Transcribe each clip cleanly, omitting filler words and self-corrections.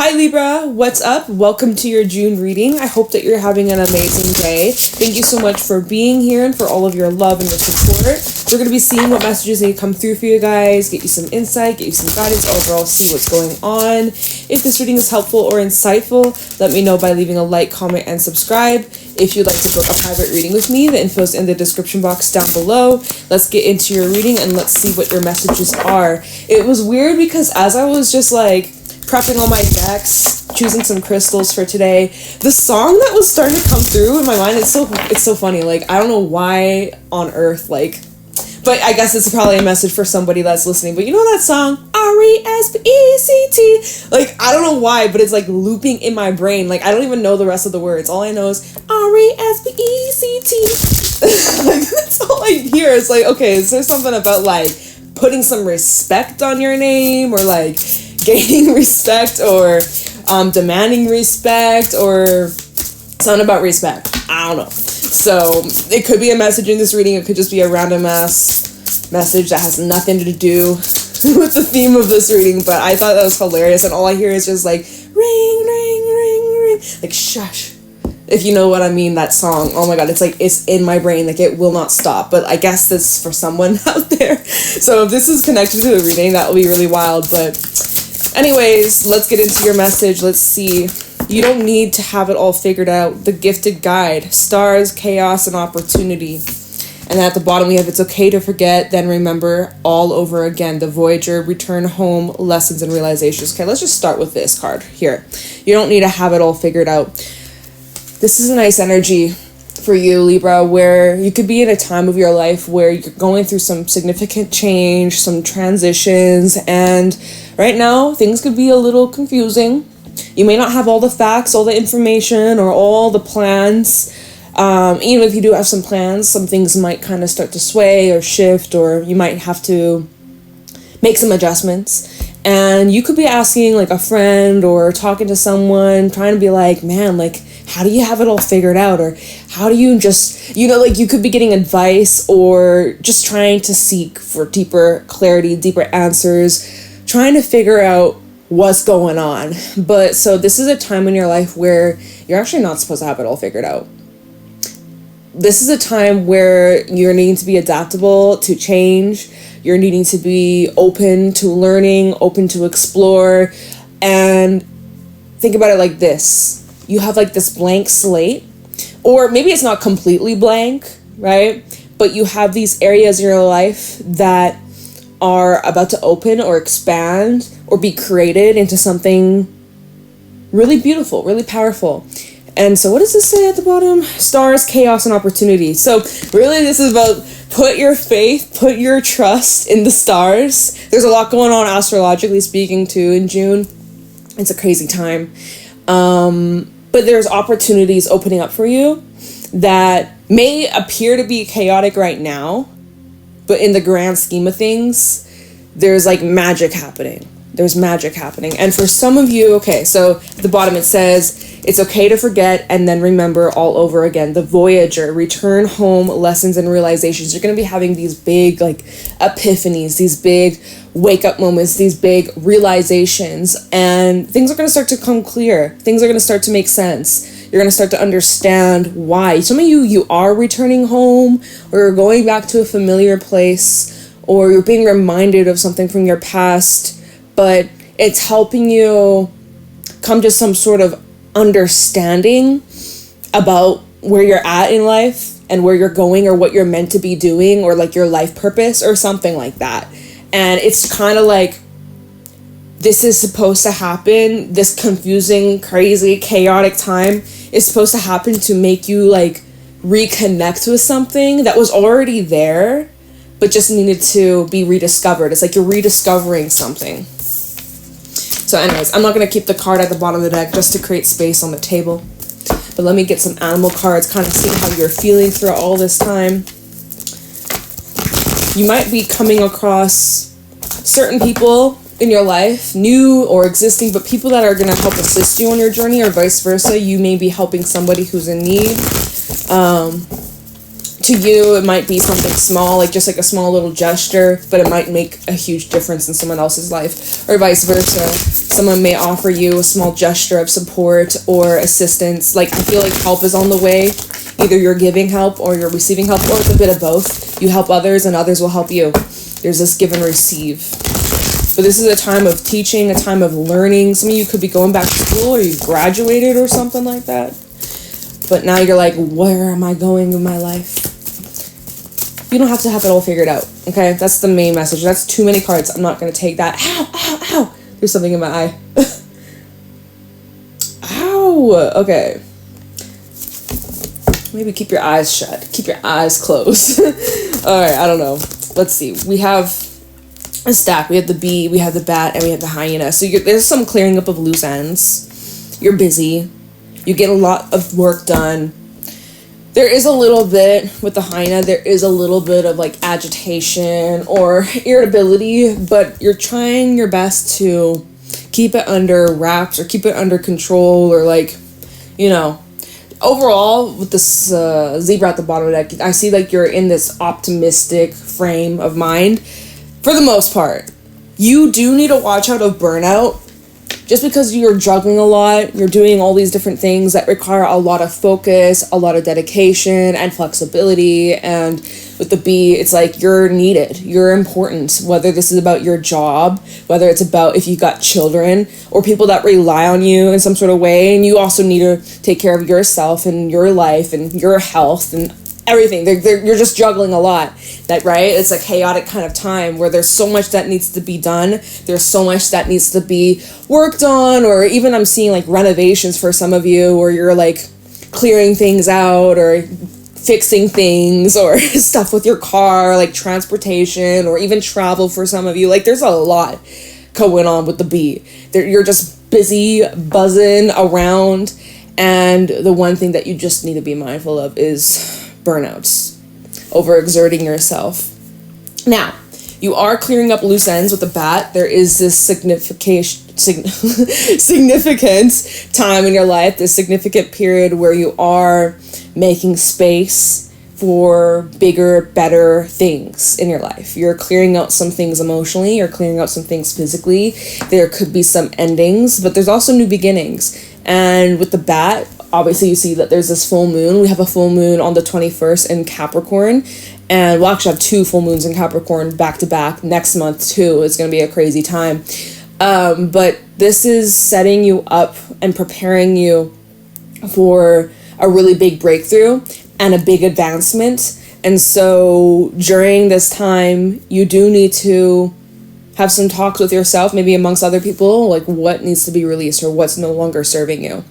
Hi Libra, what's up? Welcome to your June reading. I hope that you're having an amazing day. Thank you so much for being here and for all of your love and your support. We're going to be seeing what messages need to come through for you guys, get you some insight, get you some guidance, overall see what's going on. If this reading is helpful or insightful, let me know by leaving a like, comment, and subscribe. If you'd like to book a private reading with me, the info's in the description box down below. Let's get into your reading and let's see what your messages are. It was weird because as I was just like prepping all my decks, choosing some crystals for today, the song that was starting to come through in my mind, it's so funny. Like, I don't know why on earth, like, but I guess it's probably a message for somebody that's listening. But you know that song, R-E-S-P-E-C-T? Like, I don't know why, but it's like looping in my brain. Like, I don't even know the rest of the words. All I know is R-E-S-P-E-C-T. Like, that's all I hear. It's like, okay, is there something about like putting some respect on your name, or like gaining respect, or demanding respect, or something about respect? I don't know. So it could be a message in this reading. It could just be a random ass message that has nothing to do with the theme of this reading. But I thought that was hilarious, and all I hear is just like ring, ring, ring, ring, like shush. If you know what I mean, that song. Oh my god, it's like it's in my brain, like it will not stop. But I guess this is for someone out there. So if this is connected to the reading, that will be really wild. But anyways, let's get into your message. Let's see. You don't need to have it all figured out. The gifted guide, stars, chaos, and opportunity. And at the bottom we have, it's okay to forget, then remember all over again. The Voyager, return home, lessons and realizations. Okay, let's just start with this card here. You don't need to have it all figured out. This is a nice energy for you, Libra, where you could be in a time of your life where you're going through some significant change, some transitions, and right now things could be a little confusing. You may not have all the facts, all the information, or all the plans. Even if you do have some plans, some things might kind of start to sway or shift, or you might have to make some adjustments. And you could be asking like a friend or talking to someone, trying to be like, man, like, how do you have it all figured out? Or how do you just, like you could be getting advice or just trying to seek for deeper clarity, deeper answers, trying to figure out what's going on. But so this is a time in your life where you're actually not supposed to have it all figured out. This is a time where you're needing to be adaptable to change. You're needing to be open to learning, open to explore. And think about it like this. You have like this blank slate, or maybe it's not completely blank, right? But you have these areas in your life that are about to open or expand or be created into something really beautiful, really powerful. And so what does this say at the bottom? Stars, chaos, and opportunity. So really this is about put your faith, put your trust in the stars. There's a lot going on astrologically speaking too in June. It's a crazy time. But there's opportunities opening up for you that may appear to be chaotic right now, but in the grand scheme of things, there's like magic happening. There's magic happening. And for some of you, okay, so at the bottom it says, it's okay to forget and then remember all over again. The Voyager, return home, lessons and realizations. You're going to be having these big like epiphanies, these big wake up moments, these big realizations, and things are going to start to come clear. Things are going to start to make sense. You're going to start to understand why. Some of you are returning home, or you're going back to a familiar place, or you're being reminded of something from your past, but it's helping you come to some sort of understanding about where you're at in life and where you're going or what you're meant to be doing, or like your life purpose or something like that. And it's kind of like this is supposed to happen, this confusing, crazy, chaotic time is supposed to happen to make you like reconnect with something that was already there but just needed to be rediscovered. It's like you're rediscovering something. So anyways, I'm not going to keep the card at the bottom of the deck just to create space on the table. But let me get some animal cards, kind of see how you're feeling throughout all this time. You might be coming across certain people in your life, new or existing, but people that are going to help assist you on your journey, or vice versa. You may be helping somebody who's in need. to you, it might be something small, like just like a small little gesture, but it might make a huge difference in someone else's life, or vice versa. Someone may offer you a small gesture of support or assistance. Like, I feel like help is on the way. Either you're giving help or you're receiving help, or it's a bit of both. You help others and others will help you. There's this give and receive. But this is a time of teaching, a time of learning. Some of you could be going back to school, or you've graduated or something like that. But now you're like, where am I going in my life? You don't have to have it all figured out, okay? That's the main message. That's too many cards. I'm not going to take that. Ow, ow, ow. There's something in my eye. Ow. Okay. Maybe keep your eyes shut. Keep your eyes closed. All right, I don't know. Let's see. We have a stack. We have the bee, we have the bat, and we have the hyena. So there's some clearing up of loose ends. You're busy. You get a lot of work done. There is a little bit, with the hyena, there is a little bit of like agitation or irritability, but you're trying your best to keep it under wraps or keep it under control, or like, you know, overall with this zebra at the bottom of the deck, I see like you're in this optimistic frame of mind for the most part. You do need to watch out of burnout. Just because you're juggling a lot, you're doing all these different things that require a lot of focus, a lot of dedication and flexibility. And with the bee, it's like you're needed, you're important, whether this is about your job, whether it's about if you got children or people that rely on you in some sort of way. And you also need to take care of yourself and your life and your health and everything. You're just juggling a lot, that, right? It's a chaotic kind of time where there's so much that needs to be done. There's so much that needs to be worked on, or even I'm seeing like renovations for some of you, or you're like clearing things out or fixing things or stuff with your car, like transportation or even travel for some of you. Like, there's a lot going on with the bee. You're just busy buzzing around, and the one thing that you just need to be mindful of is burnouts, overexerting yourself. Now, you are clearing up loose ends with the bat. There is this significant time in your life, this significant period where you are making space for bigger, better things in your life. You're clearing out some things emotionally, you're clearing out some things physically. There could be some endings, but there's also new beginnings. And with the bat, obviously you see that there's this full moon. We have a full moon on the 21st in Capricorn, and we'll actually have 2 full moons in Capricorn back to back next month too. It's going to be a crazy time. But this is setting you up and preparing you for a really big breakthrough and a big advancement. And so during this time, you do need to have some talks with yourself, maybe amongst other people, like what needs to be released or what's no longer serving you.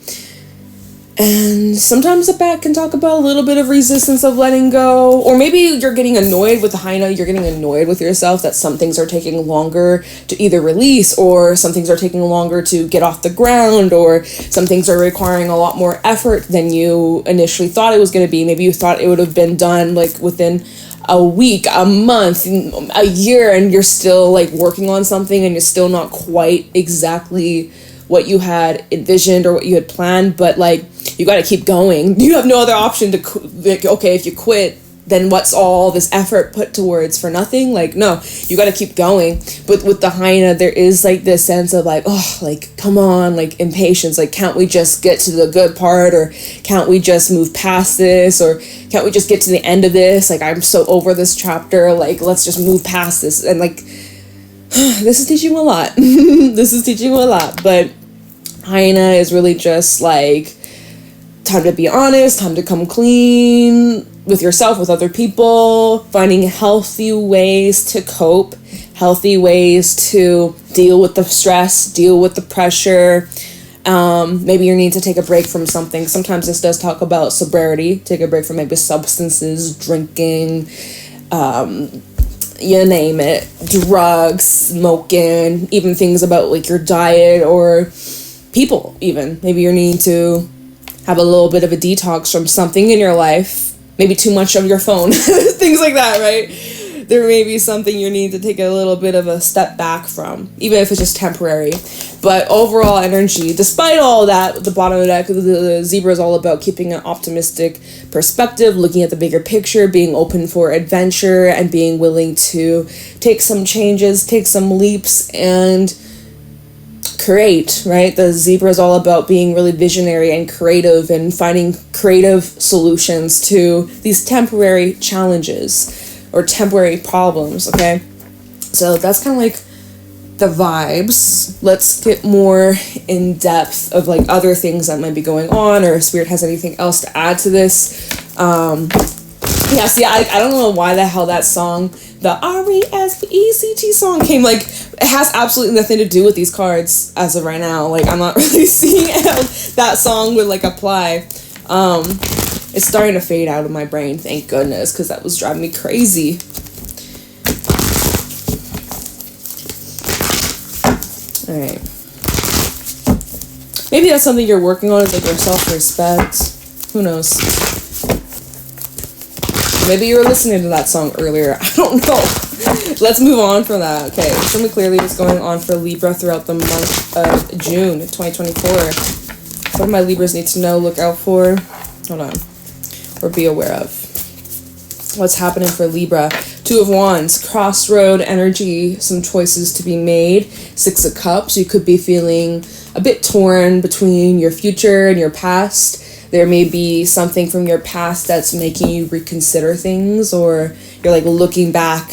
And sometimes the bat can talk about a little bit of resistance of letting go, or maybe you're getting annoyed with the hyena, you're getting annoyed with yourself that some things are taking longer to either release, or some things are taking longer to get off the ground, or some things are requiring a lot more effort than you initially thought it was going to be. Maybe you thought it would have been done like within a week, a month, a year, and you're still like working on something and you're still not quite exactly what you had envisioned or what you had planned, but like you got to keep going. You have no other option to like, okay, if you quit, then what's all this effort put towards for nothing? Like, no, you got to keep going. But with the hyena, there is like this sense of like, oh, like, come on, like impatience. Like, can't we just get to the good part, or can't we just move past this, or can't we just get to the end of this? Like, I'm so over this chapter. Like, let's just move past this. And like, this is teaching a lot. This is teaching a lot. But hyena is really just like time to be honest, time to come clean with yourself, with other people, finding healthy ways to cope, healthy ways to deal with the stress, deal with the pressure. Maybe you need to take a break from something. Sometimes this does talk about sobriety, take a break from maybe substances, drinking, you name it, drugs, smoking, even things about like your diet or people even. Maybe you need to have a little bit of a detox from something in your life, maybe too much of your phone, things like that, right? there may be something you need to take a little bit of a step back from, even if it's just temporary. But overall energy, despite all that, the bottom of the deck, the Zebra is all about keeping an optimistic perspective, looking at the bigger picture, being open for adventure, and being willing to take some changes, take some leaps, and create, right? The Zebra is all about being really visionary and creative and finding creative solutions to these temporary challenges or temporary problems, okay? So that's kind of like the vibes. Let's get more in depth of like other things that might be going on, or if Spirit has anything else to add to this. Yeah, see, I don't know why the hell that song, the RESPECT song came, like, it has absolutely nothing to do with these cards as of right now. Like, I'm not really seeing how that song would, like, apply. It's starting to fade out of my brain, thank goodness, because that was driving me crazy. Alright. Maybe that's something you're working on, is like your self-respect. Who knows? Maybe you were listening to that song earlier. I don't know. Let's move on from that. Okay, show me clearly what's going on for Libra throughout the month of June 2024. What do my Libras need to know, look out for? Hold on. Or be aware of. What's happening for Libra? 2 of Wands, crossroad energy, some choices to be made. 6 of Cups, you could be feeling a bit torn between your future and your past. There may be something from your past that's making you reconsider things, or you're like looking back,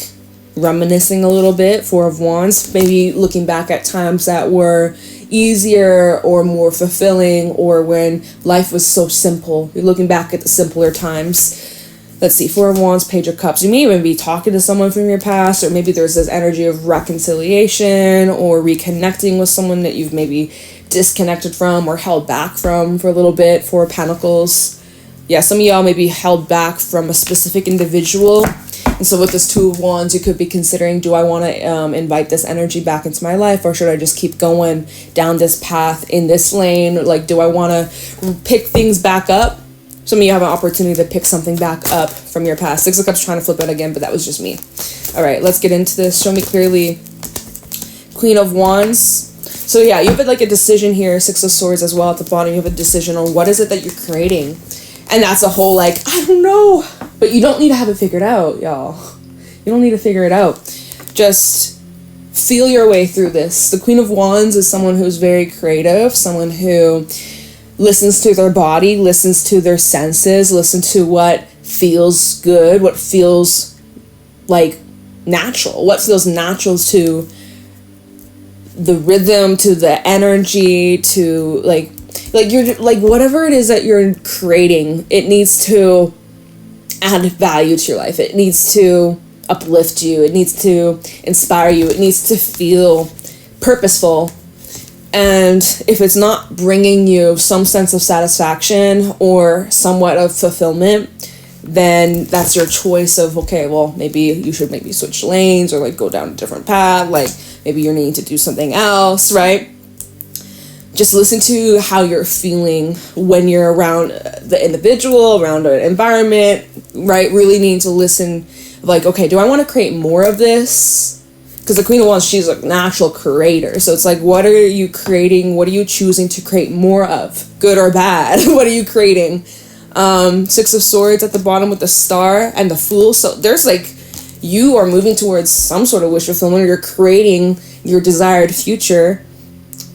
reminiscing a little bit. 4 of Wands, maybe looking back at times that were easier or more fulfilling, or when life was so simple. You're looking back at the simpler times. Let's see, 4 of Wands, Page of Cups. You may even be talking to someone from your past, or maybe there's this energy of reconciliation or reconnecting with someone that you've maybe disconnected from or held back from for a little bit. 4 of Pentacles. Yeah, some of y'all may be held back from a specific individual. And so with this 2 of Wands, you could be considering, do I want to invite this energy back into my life, or should I just keep going down this path in this lane? Like, do I want to pick things back up? Some of you have an opportunity to pick something back up from your past. 6 of Cups, trying to flip it again, but that was just me. All right, let's get into this. Show me clearly. Queen of Wands. So yeah, you have like a decision here. 6 of Swords as well at the bottom. You have a decision on what is it that you're creating. And that's a whole like, I don't know. But you don't need to have it figured out, y'all. You don't need to figure it out. Just feel your way through this. The Queen of Wands is someone who's very creative, someone who listens to their body, listens to their senses, listen to what feels good, what feels like natural, what feels natural to the rhythm, to the energy, to like you're like whatever it is that you're creating, it needs to add value to your life. It needs to uplift you. It needs to inspire you. It needs to feel purposeful. And if it's not bringing you some sense of satisfaction or somewhat of fulfillment, then that's your choice of, okay, well, maybe you should maybe switch lanes or like go down a different path. Like maybe you're needing to do something else, right? Just listen to how you're feeling when you're around the individual, around an environment, right? Really need to listen, like, okay, do I want to create more of this? Because the Queen of Wands, she's a natural creator. So it's like, what are you creating? What are you choosing to create more of? Good or bad? What are you creating? 6 of Swords at the bottom with the Star and the Fool. So there's like, you are moving towards some sort of wish fulfillment, or you're creating your desired future.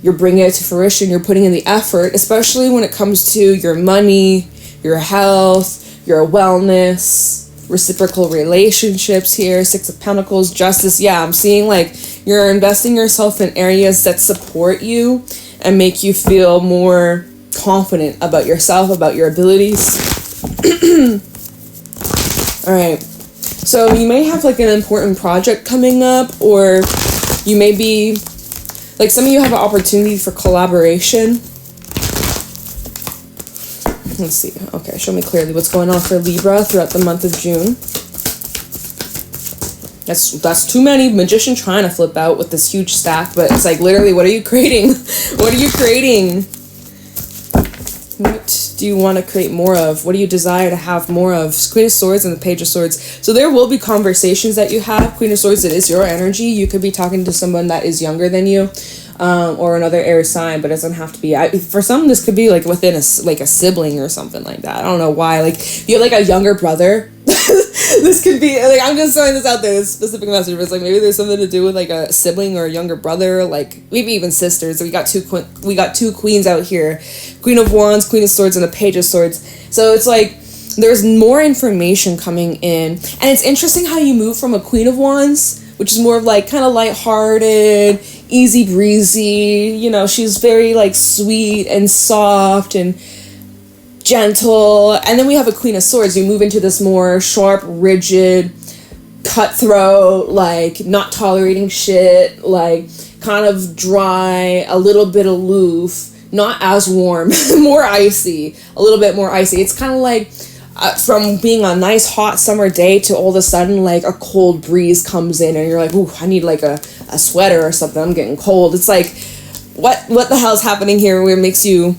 You're bringing it to fruition. You're putting in the effort, especially when it comes to your money, your health, your wellness, reciprocal relationships here. 6 of Pentacles, Justice. Yeah, I'm seeing like you're investing yourself in areas that support you and make you feel more confident about yourself, about your abilities. All right. So you may have like an important project coming up, or you may be like, some of you have an opportunity for collaboration. Let's see. Okay, show me clearly what's going on for Libra throughout the month of June. That's too many. Magician trying to flip out with this huge stack, but it's like literally, what are you creating? What are you creating? What do you want to create more of? What do you desire to have more of? Queen of Swords and the Page of Swords. So there will be conversations that you have. Queen of Swords, it is your energy. You could be talking to someone that is younger than you, or another air sign, but it doesn't have to be. For some, this could be like within a sibling or something like that. I don't know why. Like, you have like a younger brother. This could be like, I'm just throwing this out there, this specific message, but it's like maybe there's something to do with like a sibling or a younger brother, like maybe even sisters. We got two queens out here, Queen of Wands, Queen of Swords, and the Page of Swords. So it's like there's more information coming in, and it's interesting how you move from a Queen of Wands, which is more of like kind of lighthearted, easy breezy, you know, she's very like sweet and soft and gentle, and then we have a Queen of Swords. You move into this more sharp, rigid, cutthroat, like not tolerating shit, like kind of dry, a little bit aloof, not as warm, more icy, a little bit more icy. It's kind of like from being a nice hot summer day to all of a sudden like a cold breeze comes in and you're like, ooh, I need like a sweater or something, I'm getting cold. It's like, what the hell's happening here where it makes you,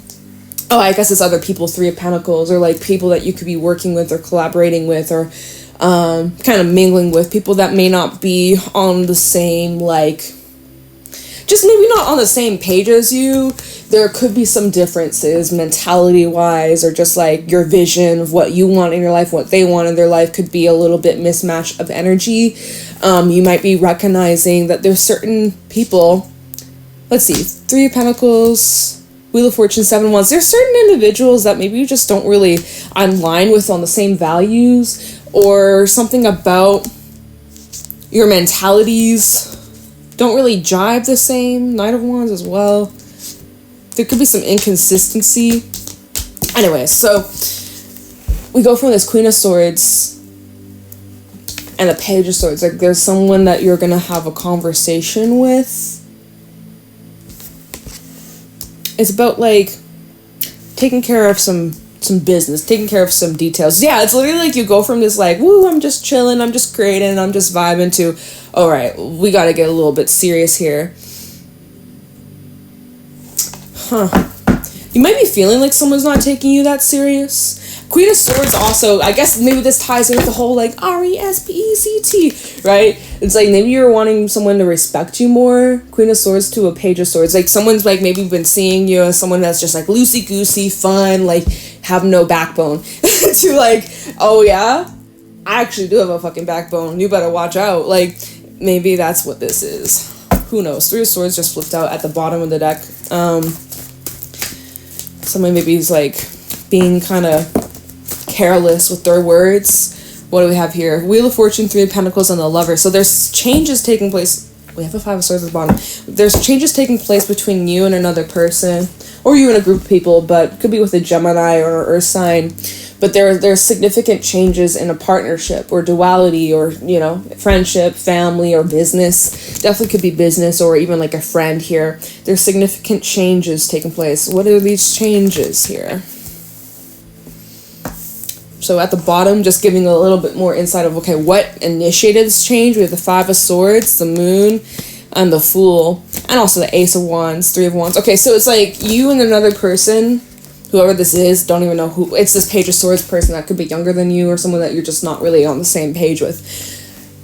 oh, I guess it's other people, Three of Pentacles, or like people that you could be working with or collaborating with, or kind of mingling with, people that may not be on the same, like, just maybe not on the same page as you. There could be some differences mentality-wise, or just like your vision of what you want in your life, what they want in their life could be a little bit mismatch of energy. You might be recognizing that there's certain people, let's see, Three of Pentacles, Wheel of Fortune, Seven of Wands. There's certain individuals that maybe you just don't really align with on the same values, or something about your mentalities don't really jive the same. Knight of Wands as well. There could be some inconsistency. Anyway, so we go from this Queen of Swords and the Page of Swords. Like, there's someone that you're gonna have a conversation with. It's about like taking care of some business, taking care of some details. Yeah, it's literally like you go from this like, woo, I'm just chilling, I'm just creating, I'm just vibing, to, all right, we got to get a little bit serious here. You might be feeling like someone's not taking you that serious. Queen of Swords also, I guess maybe this ties in with the whole like RESPECT, right? It's like maybe you're wanting someone to respect you more. Queen of Swords to a Page of Swords. Like someone's like maybe been seeing you as someone that's just like loosey-goosey, fun, like have no backbone. To like, oh yeah, I actually do have a fucking backbone. You better watch out. Like maybe that's what this is. Who knows? Three of Swords just flipped out at the bottom of the deck. Someone maybe is like being kind of careless with their words. What do we have here? Wheel of Fortune, Three of Pentacles, and the Lover. So there's changes taking place. We have a Five of Swords at the bottom. There's changes taking place between you and another person, or you and a group of people, but it could be with a Gemini or an Earth sign. But there's significant changes in a partnership or duality, or, you know, friendship, family, or business. Definitely could be business, or even like a friend here. There's significant changes taking place. What are these changes here? So at the bottom, just giving a little bit more insight of, okay, what initiated this change? We have the Five of Swords, the Moon, and the Fool, and also the Ace of Wands, Three of Wands. Okay, so it's like you and another person, whoever this is, don't even know who. It's this Page of Swords person that could be younger than you, or someone that you're just not really on the same page with.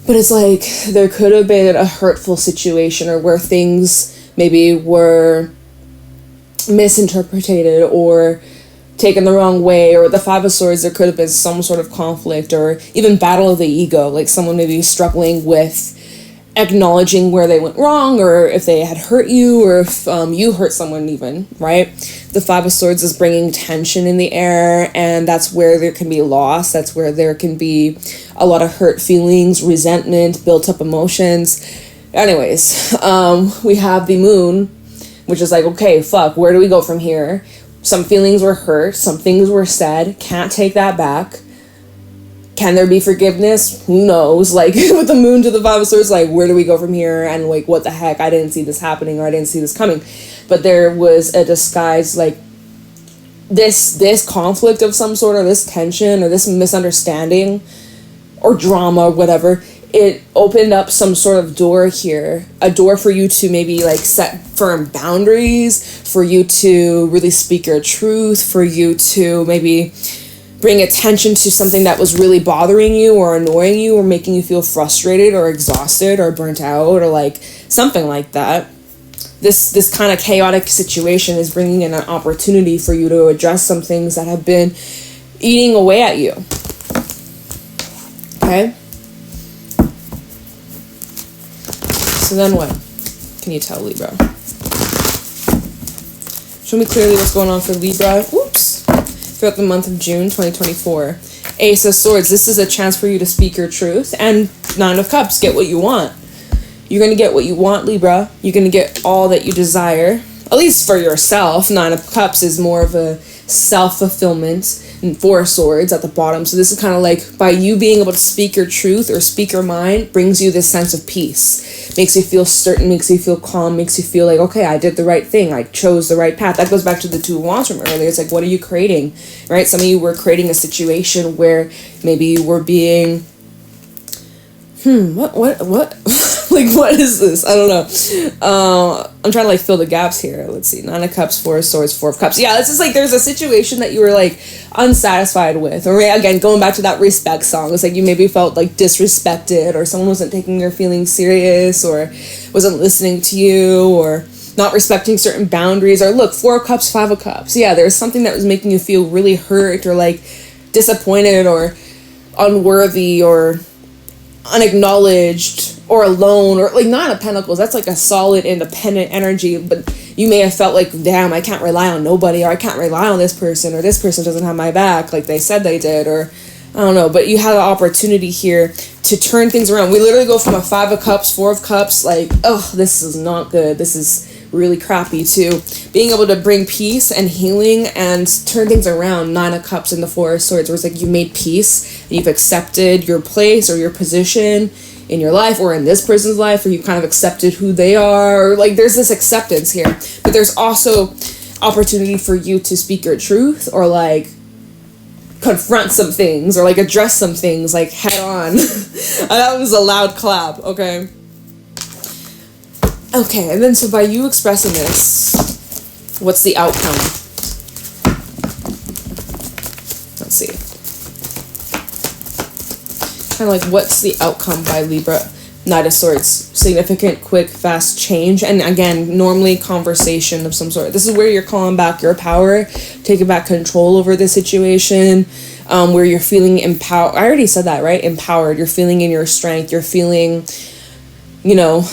But it's like there could have been a hurtful situation, or where things maybe were misinterpreted or taken the wrong way, or the Five of Swords, there could have been some sort of conflict, or even battle of the ego, like someone maybe struggling with acknowledging where they went wrong, or if they had hurt you, or if you hurt someone even, right? The Five of Swords is bringing tension in the air, and that's where there can be loss, that's where there can be a lot of hurt feelings, resentment, built up emotions. Anyways, we have the Moon, which is like, okay, fuck, where do we go from here? Some feelings were hurt, some things were said, can't take that back. Can there be forgiveness? Who knows? Like, with the Moon to the Five of Swords, like, where do we go from here? And, like, what the heck? I didn't see this happening, or I didn't see this coming. But there was a disguise, like, this conflict of some sort, or this tension, or this misunderstanding, or drama, or whatever, it opened up some sort of door here, a door for you to maybe like set firm boundaries, for you to really speak your truth, for you to maybe bring attention to something that was really bothering you or annoying you or making you feel frustrated or exhausted or burnt out or like something like that. This kind of chaotic situation is bringing in an opportunity for you to address some things that have been eating away at you. Okay? So then what can you tell Libra? Show me clearly what's going on for Libra. Whoops. Throughout the month of June 2024. Ace of Swords. This is a chance for you to speak your truth. And Nine of Cups. Get what you want. You're going to get what you want, Libra. You're going to get all that you desire. At least for yourself. Nine of Cups is more of a self-fulfillment. And Four of Swords at the bottom. So this is kind of like by you being able to speak your truth or speak your mind brings you this sense of peace. Makes you feel certain, makes you feel calm, makes you feel like, okay, I did the right thing. I chose the right path. That goes back to the Two of Wands from earlier. It's like, what are you creating? Right? Some of you were creating a situation where maybe you were being, what? Like, what is this? I don't know. I'm trying to, like, fill the gaps here. Let's see. Nine of Cups, Four of Swords, Four of Cups. Yeah, it's just, like, there's a situation that you were, like, unsatisfied with. Or, again, going back to that respect song. It's like you maybe felt, like, disrespected. Or someone wasn't taking your feelings serious. Or wasn't listening to you. Or not respecting certain boundaries. Or, look, Four of Cups, Five of Cups. Yeah, there's something that was making you feel really hurt. Or, like, disappointed. Or unworthy. Or unacknowledged or alone, or like Nine of Pentacles. That's like a solid independent energy, but you may have felt like, damn, I can't rely on nobody, or I can't rely on this person, or this person doesn't have my back like they said they did, or I don't know. But you have an opportunity here to turn things around. We literally go from a Five of Cups, Four of Cups, like, oh, this is not good, this is really crappy, to being able to bring peace and healing and turn things around. Nine of Cups and the Four of Swords, where it's like you made peace and you've accepted your place or your position in your life or in this person's life, or you kind of accepted who they are, or like there's this acceptance here. But there's also opportunity for you to speak your truth, or like confront some things, or like address some things like head on. That was a loud clap. Okay, and then so by you expressing this, what's the outcome? Let's see. Kind of like, what's the outcome by Libra? Knight of Swords. Significant, quick, fast change. And again, normally conversation of some sort. This is where you're calling back your power, taking back control over the situation, where you're feeling empowered. I already said that, right? Empowered. You're feeling in your strength. You're feeling, you know,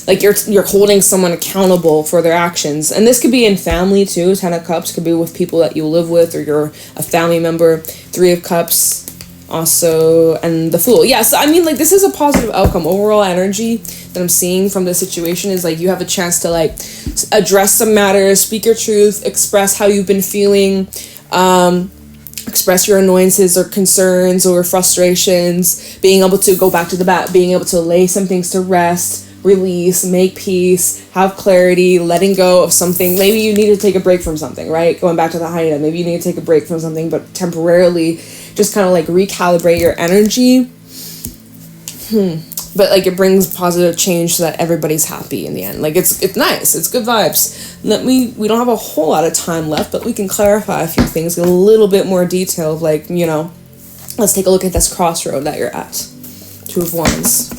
like you're holding someone accountable for their actions. And this could be in family too. Ten of Cups could be with people that you live with, or you're a family member. Three of Cups also, and the Fool. Yeah, so I mean, like, this is a positive outcome. Overall energy that I'm seeing from this situation is like you have a chance to like address some matters, speak your truth, express how you've been feeling, express your annoyances or concerns or frustrations, being able to go back to the bat, being able to lay some things to rest, release, make peace, have clarity, letting go of something. Maybe you need to take a break from something, right? Going back to the hyena, maybe you need to take a break from something, but temporarily just kind of like recalibrate your energy. But like it brings positive change so that everybody's happy in the end. Like it's nice, it's good vibes. We don't have a whole lot of time left, but we can clarify a few things, get a little bit more detail of, like, you know, let's take a look at this crossroad that you're at. Two of Wands.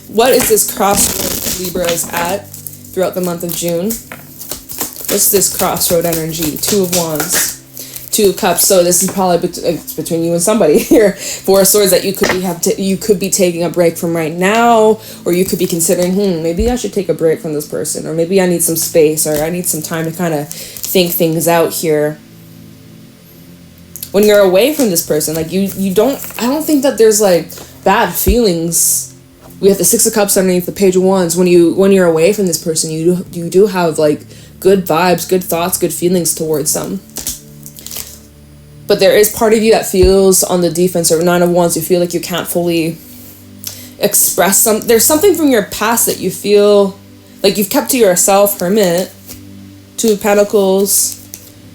What is this crossroad that Libra is at throughout the month of June? What's this crossroad energy? Two of Wands. Two of Cups. So this is probably between you and somebody here. Four of Swords that you could be taking a break from right now, or you could be considering, maybe I should take a break from this person, or maybe I need some space, or I need some time to kind of think things out here. When you're away from this person, like I don't think that there's like bad feelings. We have the Six of Cups underneath the Page of Wands. When you're away from this person, you do have like good vibes, good thoughts, good feelings towards them. But there is part of you that feels on the defense, or Nine of Wands, you feel like you can't fully express there's something from your past that you feel like you've kept to yourself. Hermit. Two of Pentacles.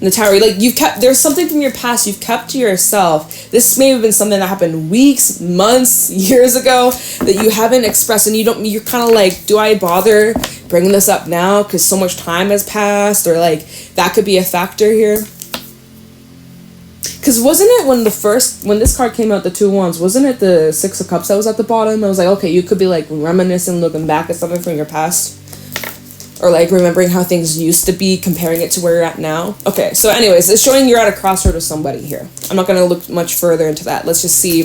the Tower, like, there's something from your past you've kept to yourself. This may have been something that happened weeks, months, years ago that you haven't expressed, and you're kind of like, do I bother bringing this up now because so much time has passed, or like that could be a factor here. Because wasn't it when this card came out, the Two of Wands, wasn't it the Six of Cups that was at the bottom? I was like, okay, you could be like reminiscing, looking back at something from your past. Or like remembering how things used to be, comparing it to where you're at now. Okay, so anyways, it's showing you're at a crossroad with somebody here. I'm not going to look much further into that. Let's just see.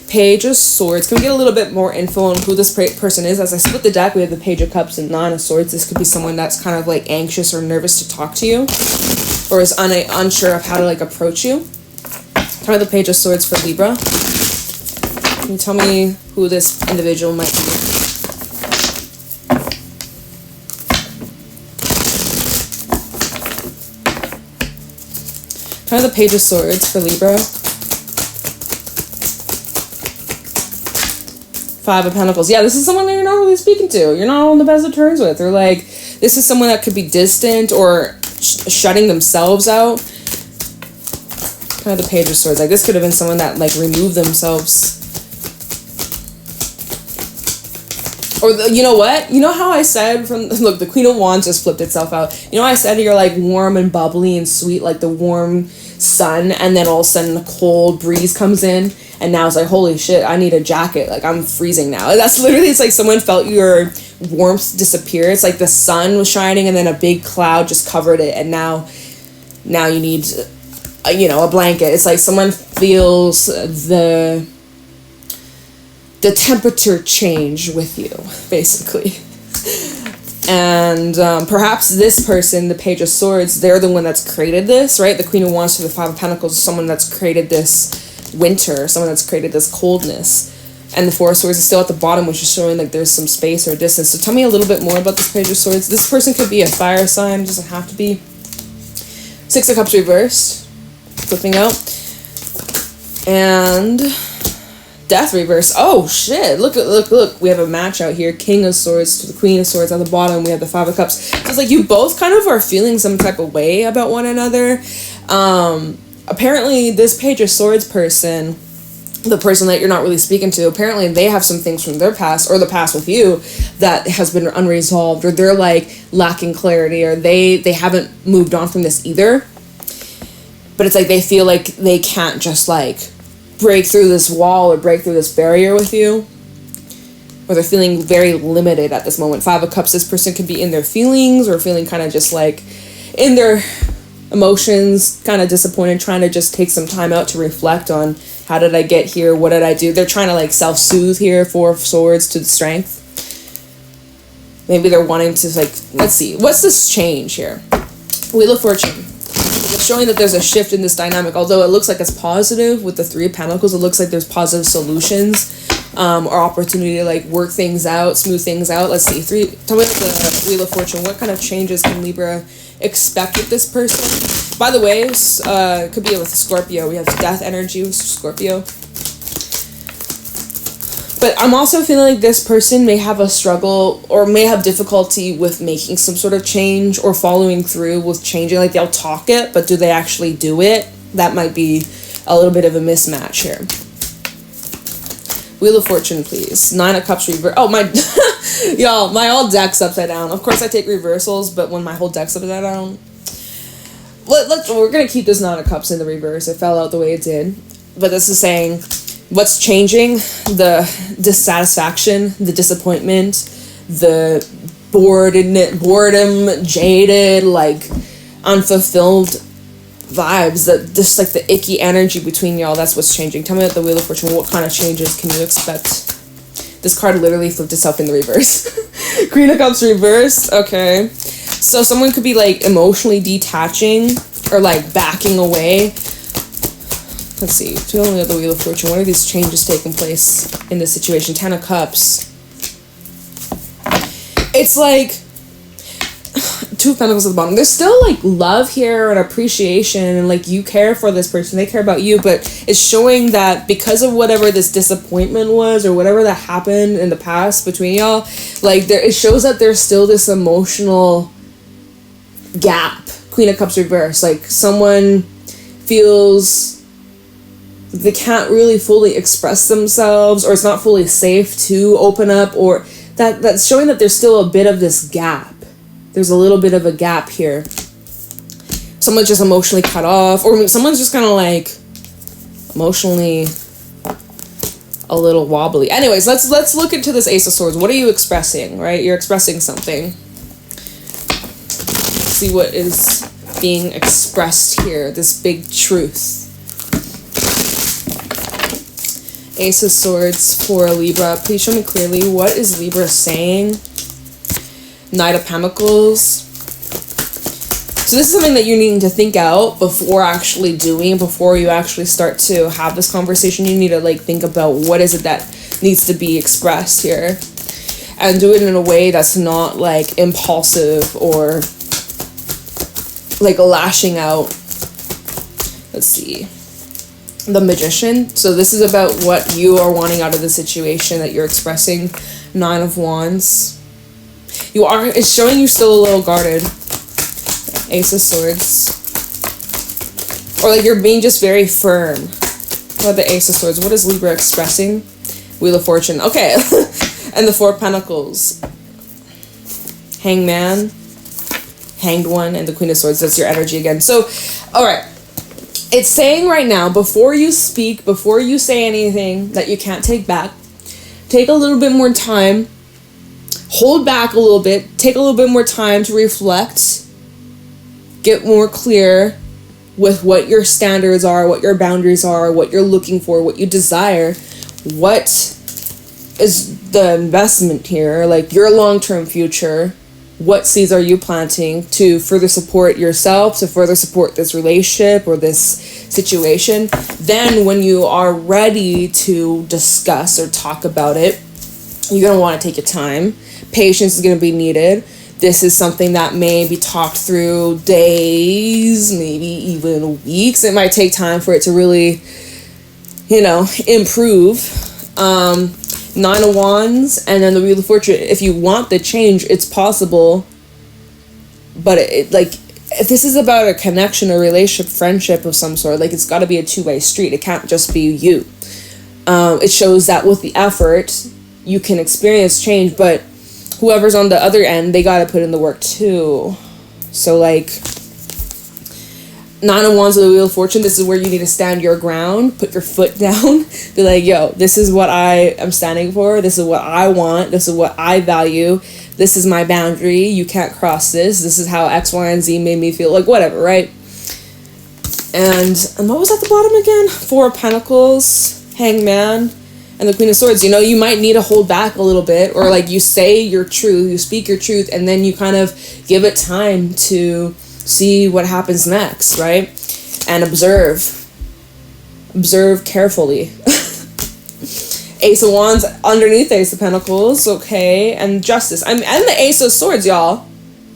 Page of Swords. Can we get a little bit more info on who this person is? As I split the deck, we have the Page of Cups and Nine of Swords. This could be someone that's kind of like anxious or nervous to talk to you, or is unsure of how to like approach you. Try the Page of Swords for Libra. Can you tell me who this individual might be? Try the Page of Swords for Libra. Five of Pentacles. Yeah, this is someone that you're not really speaking to. You're not on the best of terms with. Or like, this is someone that could be distant or shutting themselves out. Kind of the Page of Swords. Like, this could have been someone that like removed themselves. Or you know what? You know how I said look, the Queen of Wands just flipped itself out. You know how I said you're like warm and bubbly and sweet, like the warm sun, and then all of a sudden a cold breeze comes in, and now it's like, holy shit, I need a jacket. Like, I'm freezing now. That's literally, it's like someone felt your warmth disappear. It's like the sun was shining and then a big cloud just covered it, and now you need, a blanket. It's like someone feels the temperature change with you, basically. And perhaps this person, the Page of Swords, they're the one that's created this, right? The Queen of Wands to the Five of Pentacles is someone that's created this winter, someone that's created this coldness. And the Four of Swords is still at the bottom, which is showing like there's some space or distance. So tell me a little bit more about this Page of Swords. This person could be a fire sign, it doesn't have to be. Six of Cups reversed, flipping out. And Death reverse. Oh shit, look, we have a match out here. King of Swords to the Queen of Swords. On the bottom we have the Five of Cups. So it's like you both kind of are feeling some type of way about one another. Apparently this Page of Swords person, the person that you're not really speaking to, apparently they have some things from their past or the past with you that has been unresolved, or they're like lacking clarity, or they haven't moved on from this either. But it's like they feel like they can't just like break through this wall or break through this barrier with you, or they're feeling very limited at this moment. Five of Cups, this person could be in their feelings or feeling kind of just like in their emotions, kind of disappointed, trying to just take some time out to reflect on how did I get here, what did I do. They're trying to like self-soothe here. Four of Swords to the Strength. Maybe they're wanting to like, let's see, what's this change here? Wheel of Fortune. It's showing that there's a shift in this dynamic. Although it looks like it's positive with the Three of Pentacles, it looks like there's positive solutions or opportunity to like work things out, smooth things out. Let's see. Tell me about the Wheel of Fortune. What kind of changes can Libra expect with this person? By the way, it could be with Scorpio. We have death energy with Scorpio. But I'm also feeling like this person may have a struggle or may have difficulty with making some sort of change or following through with changing. Like they'll talk it, but do they actually do it? That might be a little bit of a mismatch here. Wheel of Fortune, please. Nine of Cups reverse. Oh, my... Y'all, my whole deck's upside down. Of course, I take reversals, but when my whole deck's upside down... We're going to keep this Nine of Cups in the reverse. It fell out the way it did. But this is saying... What's changing? The dissatisfaction, the disappointment, the boredom, jaded, like unfulfilled vibes, that just like the icky energy between y'all. That's what's changing. Tell me about the Wheel of Fortune. What kind of changes can you expect? This card literally flipped itself in the reverse. Queen of Cups reversed. Okay, so someone could be like emotionally detaching or like backing away. Let's see. Tell me about the Wheel of Fortune. What are these changes taking place in this situation? Ten of Cups. It's like Two of Pentacles at the bottom. There's still like love here and appreciation, and like you care for this person, they care about you, but it's showing that because of whatever this disappointment was or whatever that happened in the past between y'all, like it shows that there's still this emotional gap. Queen of Cups reverse. Like, someone feels they can't really fully express themselves, or it's not fully safe to open up, or that's showing that there's still a bit of this gap. There's a little bit of a gap here. Someone's just emotionally cut off, or someone's just kind of like emotionally a little wobbly. Anyways, let's look into this Ace of Swords. What are you expressing, right? You're expressing something. Let's see what is being expressed here, this big truth. Ace of Swords for Libra. Please show me clearly, what is Libra saying? Knight of Pentacles. So this is something that you're needing to think out before actually doing, before you actually start to have this conversation. You need to like think about what is it that needs to be expressed here, and do it in a way that's not like impulsive or like lashing out. Let's see. The Magician. So this is about what you are wanting out of the situation that you're expressing. 9 of Wands. It's showing you still a little guarded. Ace of Swords. Or like you're being just very firm. What about the Ace of Swords? What is Libra expressing? Wheel of Fortune. Okay. And the 4 of Pentacles. Hangman. Hanged One. And the Queen of Swords. That's your energy again. So, alright. It's saying right now, before you speak, before you say anything that you can't take back, take a little bit more time. Hold back a little bit. Take a little bit more time to reflect. Get more clear with what your standards are, what your boundaries are, what you're looking for, what you desire. What is the investment here? Like your long-term future. What seeds are you planting to further support yourself, to further support this relationship or this situation? Then when you are ready to discuss or talk about it, you're going to want to take your time. Patience is going to be needed. This is something that may be talked through days, maybe even weeks. It might take time for it to really, improve. 9 of Wands, and then the Wheel of Fortune. If you want the change, it's possible. But if this is about a connection, a relationship, friendship of some sort, like it's got to be a two-way street. It can't just be you. It shows that with the effort, you can experience change, but whoever's on the other end, they got to put in the work too. So like 9 of Wands with the Wheel of Fortune, this is where you need to stand your ground, put your foot down, be like, yo, this is what I am standing for, this is what I want, this is what I value, this is my boundary, you can't cross this is how X, Y, and Z made me feel, like whatever, right? And what was at the bottom again? 4 of Pentacles, Hangman, and the Queen of Swords. You might need to hold back a little bit, or like you say your truth, you speak your truth, and then you kind of give it time to see what happens next, right? And observe carefully. Ace of Wands underneath Ace of Pentacles, okay, and Justice. And the Ace of Swords, y'all.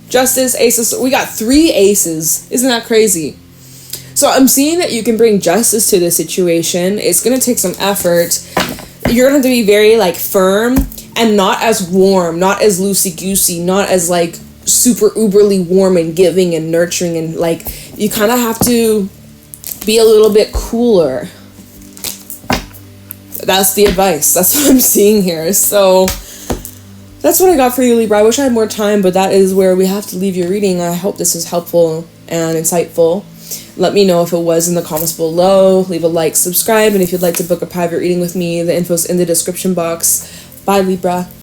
Justice, Ace of Swords. We got 3 aces. Isn't that crazy? So I'm seeing that you can bring justice to the situation. It's gonna take some effort. You're gonna have to be very like firm and not as warm, not as loosey-goosey, not as like super uberly warm and giving and nurturing, and like you kind of have to be a little bit cooler. That's the advice. That's what I'm seeing here. So that's what I got for you, Libra. I wish I had more time, but that is where we have to leave your reading. I hope this was helpful and insightful. Let me know if it was in the comments below. Leave a like, subscribe, and if you'd like to book a private reading with me, the info's in the description box. Bye, Libra.